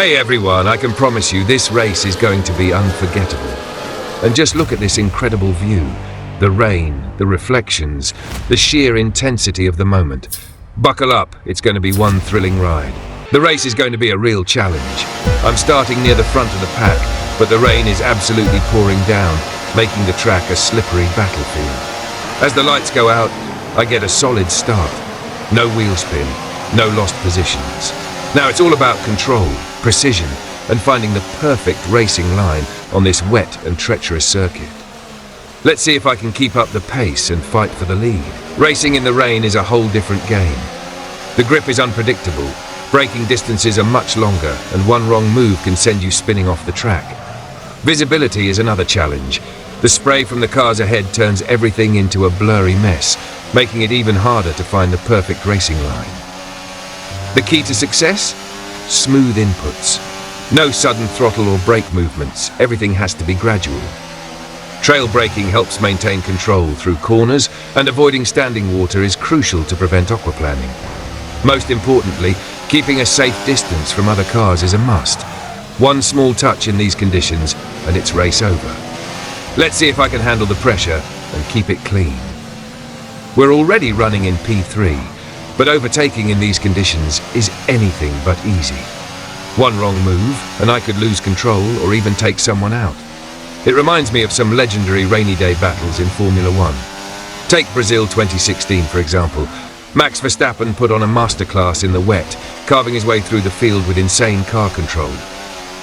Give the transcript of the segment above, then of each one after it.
Hey everyone, I can promise you this race is going to be unforgettable. And just look at this incredible view. The rain, the reflections, the sheer intensity of the moment. Buckle up, it's going to be one thrilling ride. The race is going to be a real challenge. I'm starting near the front of the pack, but the rain is absolutely pouring down, making the track a slippery battlefield. As the lights go out, I get a solid start. No wheel spin, no lost positions. Now it's all about control, precision, and finding the perfect racing line on this wet and treacherous circuit. Let's see if I can keep up the pace and fight for the lead. Racing in the rain is a whole different game. The grip is unpredictable, braking distances are much longer, and one wrong move can send you spinning off the track. Visibility is another challenge. The spray from the cars ahead turns everything into a blurry mess, making it even harder to find the perfect racing line. The key to success? Smooth inputs. No sudden throttle or brake movements. Everything has to be gradual. Trail braking helps maintain control through corners, and avoiding standing water is crucial to prevent aquaplaning. Most importantly, keeping a safe distance from other cars is a must. One small touch in these conditions, and it's race over. Let's see if I can handle the pressure and keep it clean. We're already running in P3, but overtaking in these conditions is anything but easy. One wrong move, and I could lose control or even take someone out. It reminds me of some legendary rainy day battles in Formula 1. Take Brazil 2016, for example. Max Verstappen put on a masterclass in the wet, carving his way through the field with insane car control.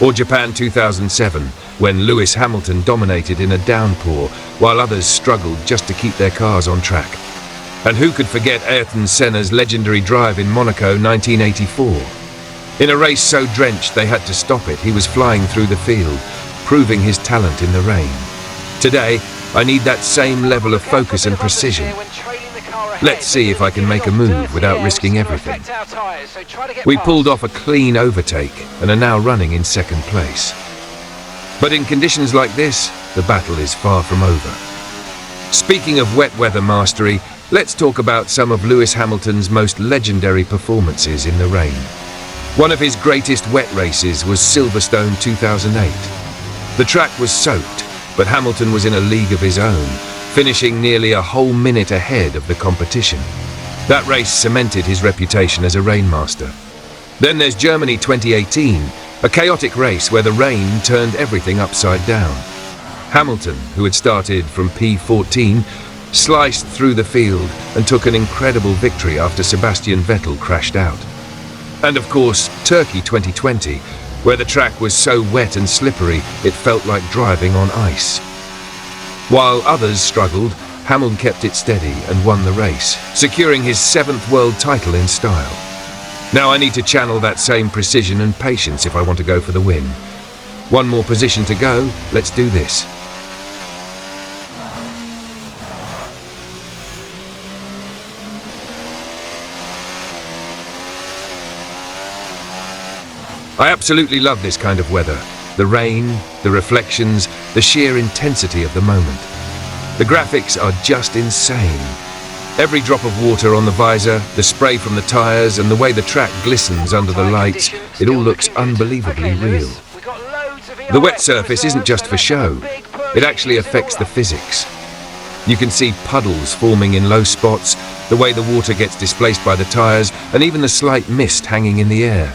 Or Japan 2007, when Lewis Hamilton dominated in a downpour, while others struggled just to keep their cars on track. And who could forget Ayrton Senna's legendary drive in Monaco 1984? In a race so drenched they had to stop it, he was flying through the field, proving his talent in the rain. Today, I need that same level of focus and precision. Let's see if I can make a move without risking everything. We pulled off a clean overtake and are now running in second place. But in conditions like this, the battle is far from over. Speaking of wet weather mastery, let's talk about some of Lewis Hamilton's most legendary performances in the rain. One of his greatest wet races was Silverstone 2008. The track was soaked, but Hamilton was in a league of his own, finishing nearly a whole minute ahead of the competition. That race cemented his reputation as a rainmaster. Then there's Germany 2018, a chaotic race where the rain turned everything upside down. Hamilton, who had started from P14, sliced through the field and took an incredible victory after Sebastian Vettel crashed out. And of course, Turkey 2020, where the track was so wet and slippery it felt like driving on ice. While others struggled, Hamilton kept it steady and won the race, securing his 7th world title in style. Now I need to channel that same precision and patience if I want to go for the win. One more position to go, let's do this. I absolutely love this kind of weather. The rain, the reflections, the sheer intensity of the moment. The graphics are just insane. Every drop of water on the visor, the spray from the tires, and the way the track glistens under the lights, it all looks unbelievably real. The wet surface isn't just for show. It actually affects the physics. You can see puddles forming in low spots, the way the water gets displaced by the tires, and even the slight mist hanging in the air.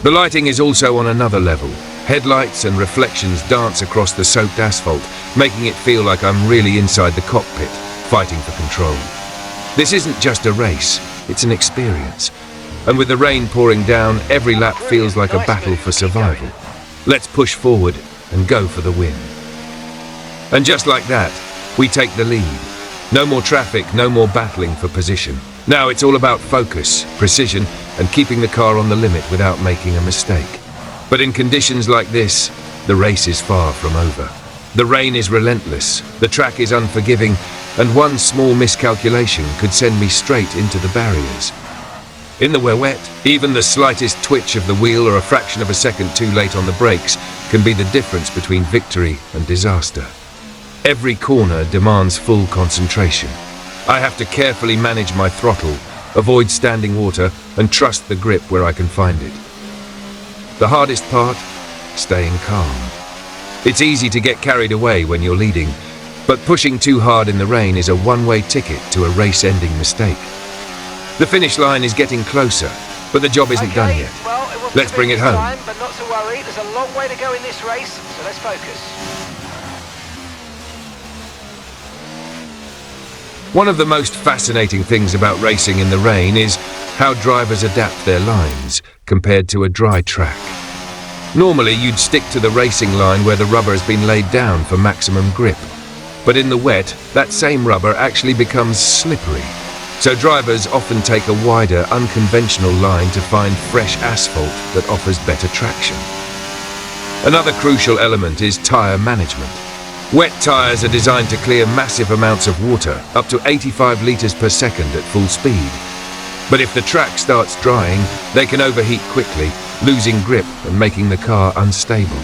The lighting is also on another level. Headlights and reflections dance across the soaked asphalt, making it feel like I'm really inside the cockpit, fighting for control. This isn't just a race, it's an experience. And with the rain pouring down, every lap feels like a battle for survival. Let's push forward and go for the win. And just like that, we take the lead. No more traffic, no more battling for position. Now it's all about focus, precision, and keeping the car on the limit without making a mistake. But in conditions like this, the race is far from over. The rain is relentless, the track is unforgiving, and one small miscalculation could send me straight into the barriers. In the wet, even the slightest twitch of the wheel or a fraction of a second too late on the brakes can be the difference between victory and disaster. Every corner demands full concentration. I have to carefully manage my throttle, avoid standing water, and trust the grip where I can find it. The hardest part? Staying calm. It's easy to get carried away when you're leading, but pushing too hard in the rain is a one-way ticket to a race-ending mistake. The finish line is getting closer, but the job isn't done yet. Well, it wasn't Let's bring it home. time, but not to worry. There's a long way to go in this race, so let's focus. One of the most fascinating things about racing in the rain is how drivers adapt their lines compared to a dry track. Normally, you'd stick to the racing line where the rubber has been laid down for maximum grip. But in the wet, that same rubber actually becomes slippery. So drivers often take a wider, unconventional line to find fresh asphalt that offers better traction. Another crucial element is tyre management. Wet tyres are designed to clear massive amounts of water, up to 85 litres per second at full speed. But if the track starts drying, they can overheat quickly, losing grip and making the car unstable.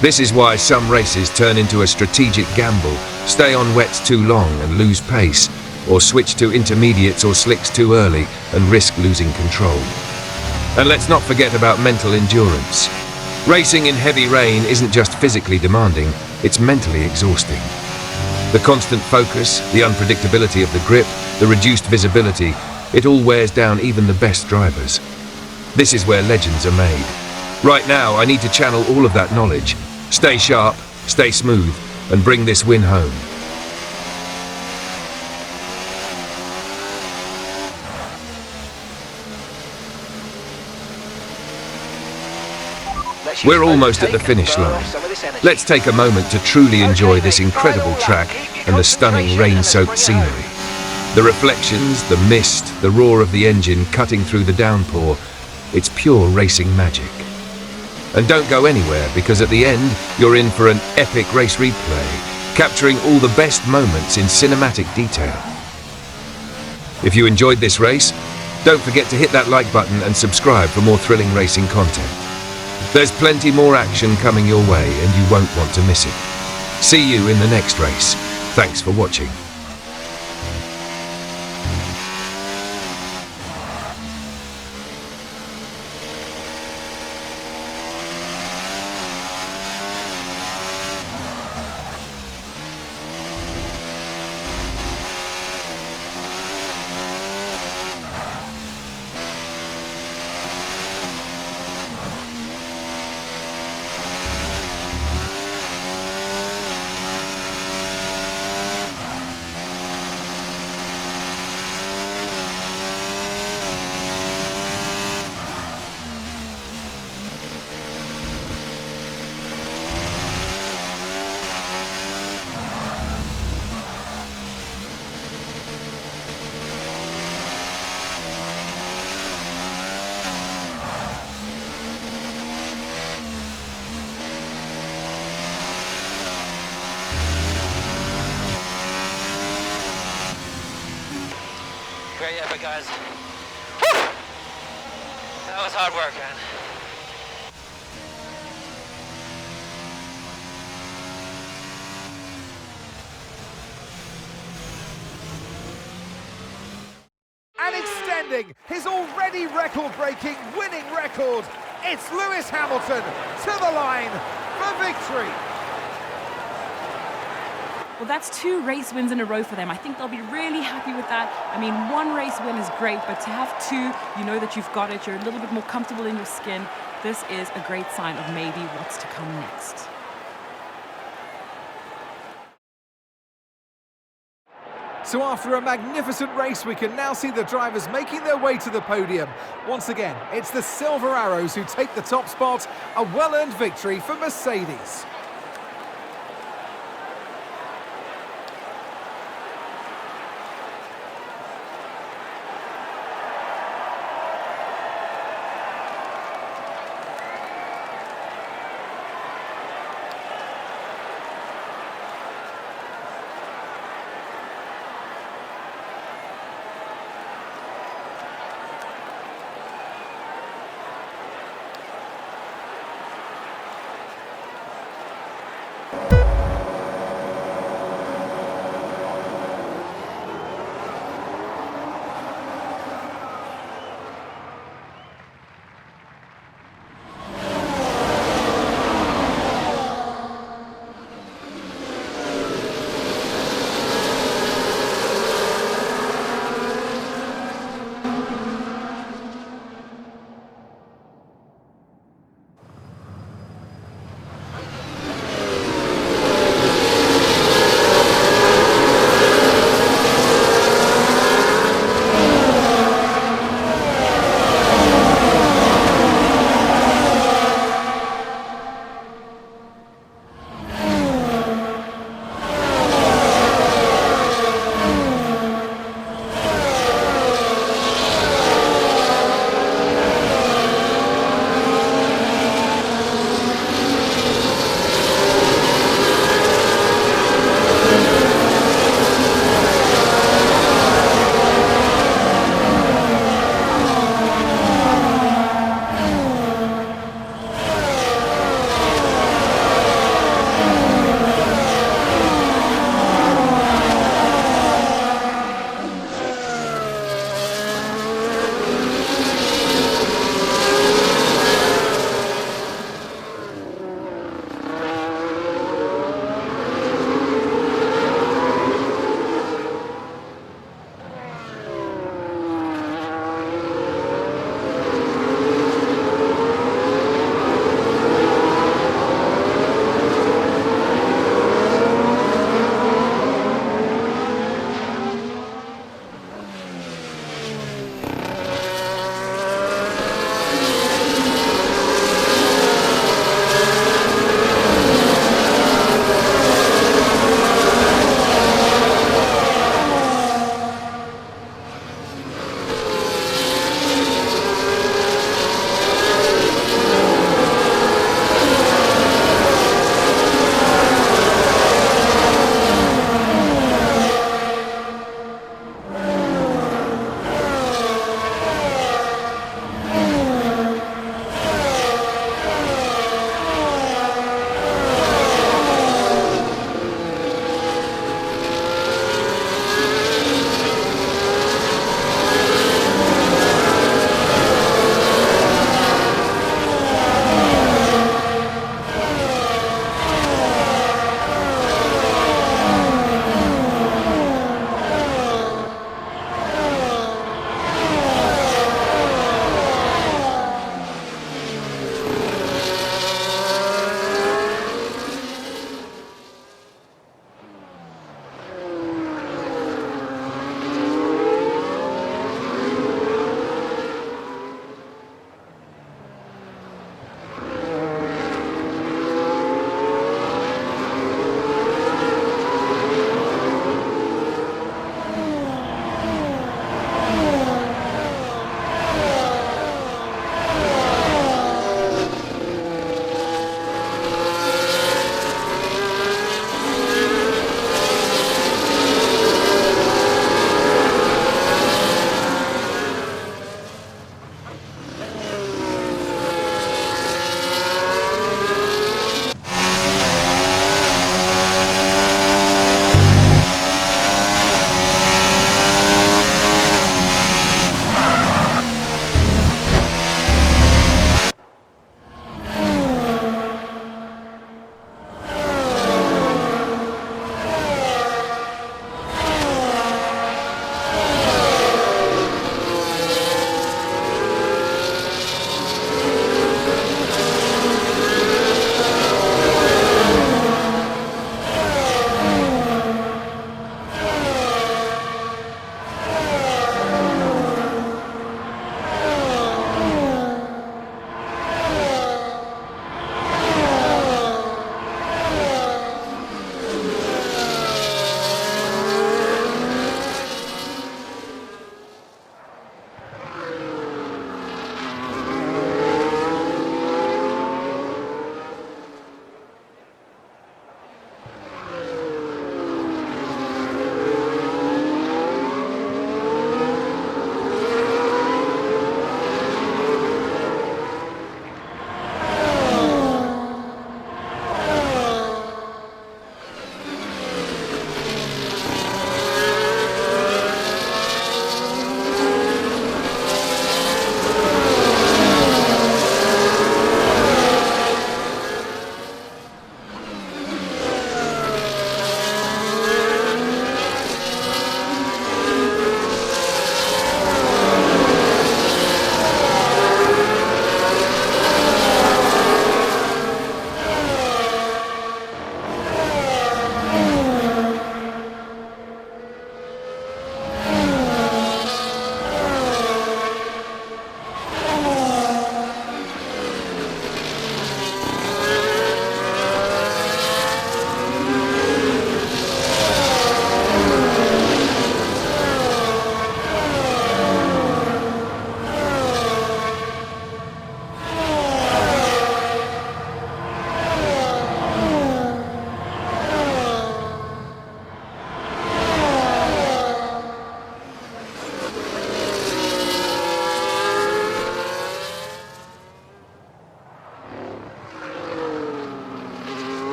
This is why some races turn into a strategic gamble, stay on wets too long and lose pace, or switch to intermediates or slicks too early and risk losing control. And let's not forget about mental endurance. Racing in heavy rain isn't just physically demanding, it's mentally exhausting. The constant focus, the unpredictability of the grip, the reduced visibility, it all wears down even the best drivers. This is where legends are made. Right now, I need to channel all of that knowledge, stay sharp, stay smooth, and bring this win home. We're almost at the finish line. Let's take a moment to truly enjoy this incredible track and the stunning rain-soaked scenery. The reflections, the mist, the roar of the engine cutting through the downpour, it's pure racing magic. And don't go anywhere, because at the end, you're in for an epic race replay, capturing all the best moments in cinematic detail. If you enjoyed this race, don't forget to hit that like button and subscribe for more thrilling racing content. There's plenty more action coming your way and you won't want to miss it. See you in the next race. Thanks for watching. Great effort, guys. Whew! That was hard work, man. And extending his already record-breaking winning record, it's Lewis Hamilton to the line for victory. Well, that's 2 race wins in a row for them. I think they'll be really happy with that. I mean, 1 race win is great, but to have 2, you know that you've got it. You're a little bit more comfortable in your skin. This is a great sign of maybe what's to come next. So after a magnificent race, we can now see the drivers making their way to the podium. Once again, it's the Silver Arrows who take the top spot, a well-earned victory for Mercedes.